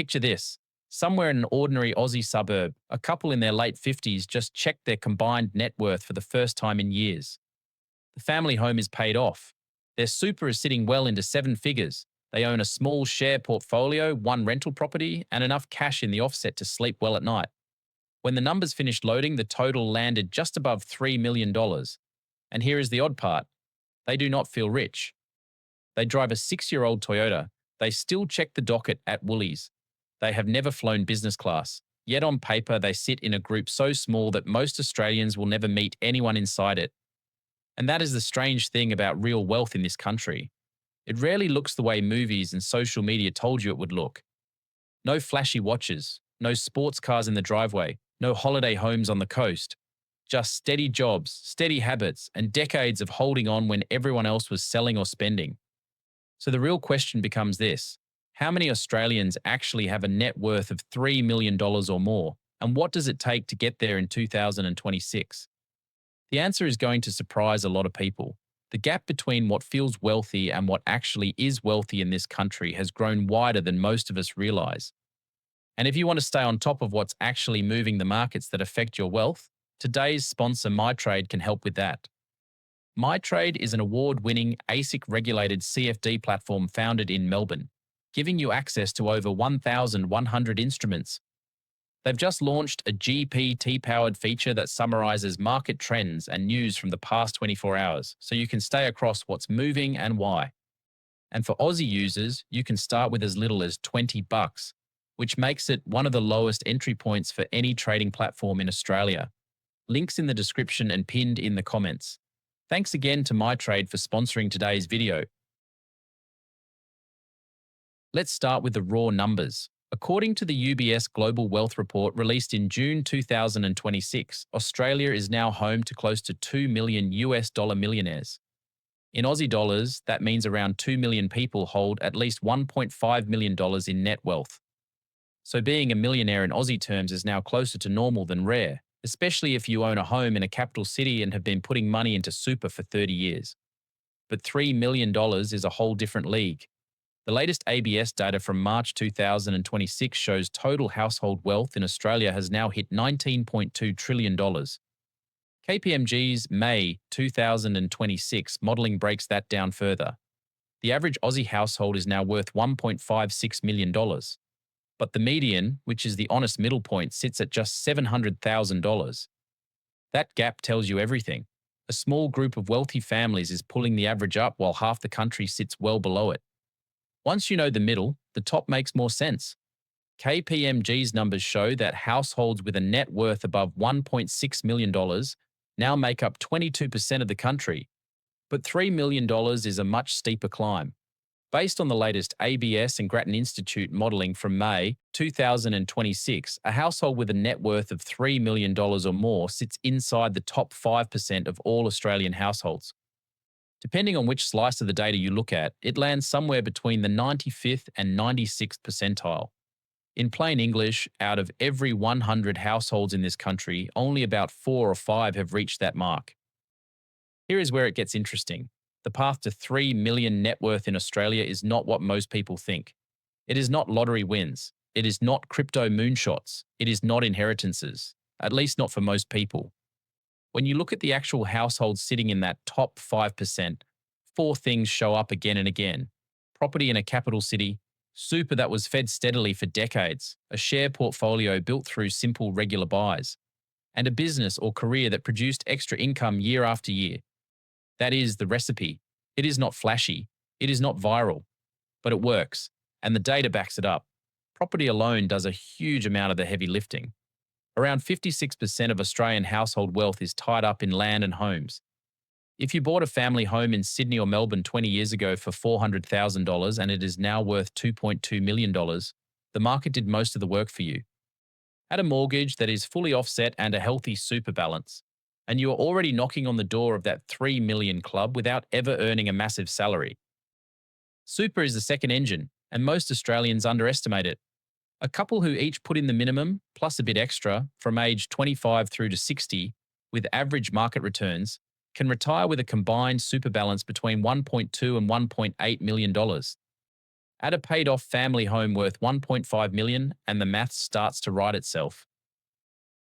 Picture this. Somewhere in an ordinary Aussie suburb, a couple in their late 50s just checked their combined net worth for the first time in years. The family home is paid off. Their super is sitting well into seven figures. They own a small share portfolio, one rental property, and enough cash in the offset to sleep well at night. When the numbers finished loading, the total landed just above $3 million. And here is the odd part. They do not feel rich. They drive a 6-year-old Toyota. They still check the docket at Woolies. They have never flown business class. Yet on paper, they sit in a group so small that most Australians will never meet anyone inside it. And that is the strange thing about real wealth in this country. It rarely looks the way movies and social media told you it would look. No flashy watches, no sports cars in the driveway, no holiday homes on the coast. Just steady jobs, steady habits, and decades of holding on when everyone else was selling or spending. So the real question becomes this: how many Australians actually have a net worth of $3 million or more, and what does it take to get there in 2026? The answer is going to surprise a lot of people. The gap between what feels wealthy and what actually is wealthy in this country has grown wider than most of us realize. And if you want to stay on top of what's actually moving the markets that affect your wealth, today's sponsor MyTrade can help with that. MyTrade is an award-winning ASIC-regulated CFD platform founded in Melbourne, giving you access to over 1,100 instruments. They've just launched a GPT-powered feature that summarizes market trends and news from the past 24 hours, so you can stay across what's moving and why. And for Aussie users, you can start with as little as $20, which makes it one of the lowest entry points for any trading platform in Australia. Links in the description and pinned in the comments. Thanks again to MyTrade for sponsoring today's video. Let's start with the raw numbers. According to the UBS Global Wealth Report released in June 2026, Australia is now home to close to 2 million US dollar millionaires. In Aussie dollars, that means around 2 million people hold at least $1.5 million in net wealth. So being a millionaire in Aussie terms is now closer to normal than rare, especially if you own a home in a capital city and have been putting money into super for 30 years. But $3 million is a whole different league. The latest ABS data from March 2026 shows total household wealth in Australia has now hit $19.2 trillion. KPMG's May 2026 modelling breaks that down further. The average Aussie household is now worth $1.56 million. But the median, which is the honest middle point, sits at just $700,000. That gap tells you everything. A small group of wealthy families is pulling the average up while half the country sits well below it. Once you know the middle, the top makes more sense. KPMG's numbers show that households with a net worth above $1.6 million now make up 22% of the country. But $3 million is a much steeper climb. Based on the latest ABS and Grattan Institute modelling from May 2026, a household with a net worth of $3 million or more sits inside the top 5% of all Australian households. Depending on which slice of the data you look at, it lands somewhere between the 95th and 96th percentile. In plain English, out of every 100 households in this country, only about 4 or 5 have reached that mark. Here is where it gets interesting. The path to 3 million net worth in Australia is not what most people think. It is not lottery wins. It is not crypto moonshots. It is not inheritances, at least not for most people. When you look at the actual households sitting in that top 5%, 4 things show up again and again. Property in a capital city, super that was fed steadily for decades, a share portfolio built through simple regular buys, and a business or career that produced extra income year after year. That is the recipe. It is not flashy. It is not viral. But it works, and the data backs it up. Property alone does a huge amount of the heavy lifting. Around 56% of Australian household wealth is tied up in land and homes. If you bought a family home in Sydney or Melbourne 20 years ago for $400,000 and it is now worth $2.2 million, the market did most of the work for you. Add a mortgage that is fully offset and a healthy super balance, and you are already knocking on the door of that 3 million club without ever earning a massive salary. Super is the second engine, and most Australians underestimate it. A couple who each put in the minimum, plus a bit extra, from age 25 through to 60, with average market returns, can retire with a combined super balance between $1.2 and $1.8 million. Add a paid-off family home worth 1.5 million and the maths starts to write itself.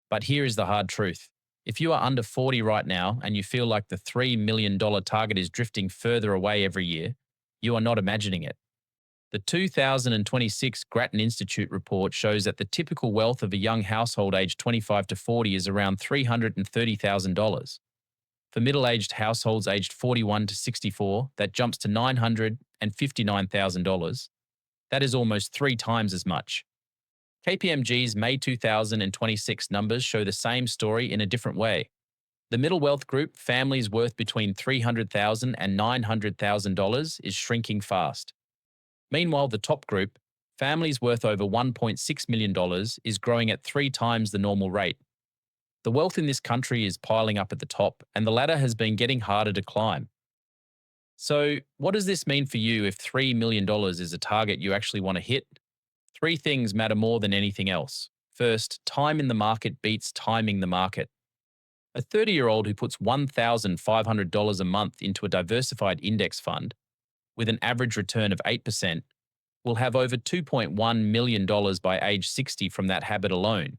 But here is the hard truth. If you are under 40 right now and you feel like the $3 million target is drifting further away every year, you are not imagining it. The 2026 Grattan Institute report shows that the typical wealth of a young household aged 25 to 40 is around $330,000. For middle-aged households aged 41 to 64, that jumps to $959,000. That is almost 3 times as much. KPMG's May 2026 numbers show the same story in a different way. The middle wealth group, families worth between $300,000 and $900,000, is shrinking fast. Meanwhile, the top group, families worth over $1.6 million, is growing at 3 times the normal rate. The wealth in this country is piling up at the top, and the ladder has been getting harder to climb. So, what does this mean for you if $3 million is a target you actually want to hit? 3 things matter more than anything else. First, time in the market beats timing the market. A 30-year-old who puts $1,500 a month into a diversified index fund with an average return of 8% will have over $2.1 million by age 60 from that habit alone.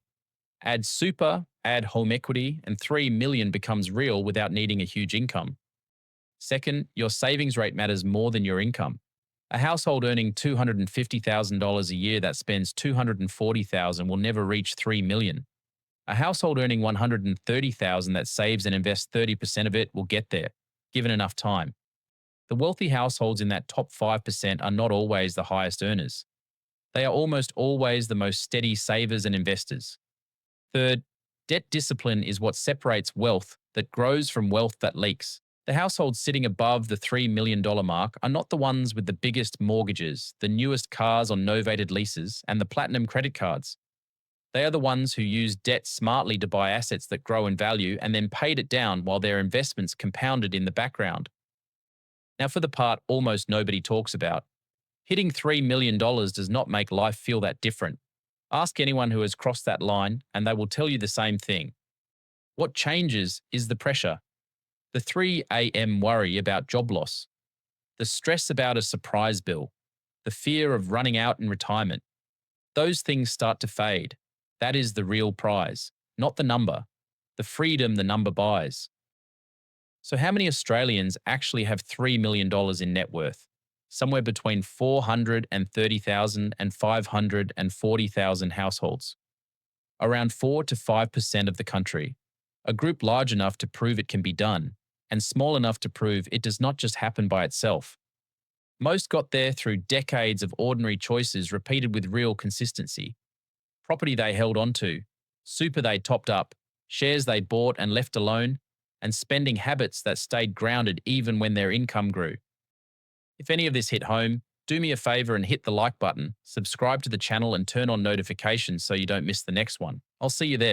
Add super, add home equity, and $3 million becomes real without needing a huge income. Second, your savings rate matters more than your income. A household earning $250,000 a year that spends $240,000 will never reach $3 million. A household earning $130,000 that saves and invests 30% of it will get there, given enough time. The wealthy households in that top 5% are not always the highest earners. They are almost always the most steady savers and investors. Third, debt discipline is what separates wealth that grows from wealth that leaks. The households sitting above the $3 million mark are not the ones with the biggest mortgages, the newest cars on novated leases, and the platinum credit cards. They are the ones who use debt smartly to buy assets that grow in value and then paid it down while their investments compounded in the background. Now for the part almost nobody talks about. Hitting $3 million does not make life feel that different. Ask anyone who has crossed that line and they will tell you the same thing. What changes is the pressure. The 3 a.m. worry about job loss. The stress about a surprise bill. The fear of running out in retirement. Those things start to fade. That is the real prize, not the number. The freedom the number buys. So how many Australians actually have $3 million in net worth? Somewhere between 430,000 and 540,000 households. Around 4 to 5% of the country. A group large enough to prove it can be done, and small enough to prove it does not just happen by itself. Most got there through decades of ordinary choices repeated with real consistency. Property they held onto, super they topped up, shares they bought and left alone, and spending habits that stayed grounded even when their income grew. If any of this hit home, do me a favor and hit the like button, subscribe to the channel and turn on notifications so you don't miss the next one. I'll see you there.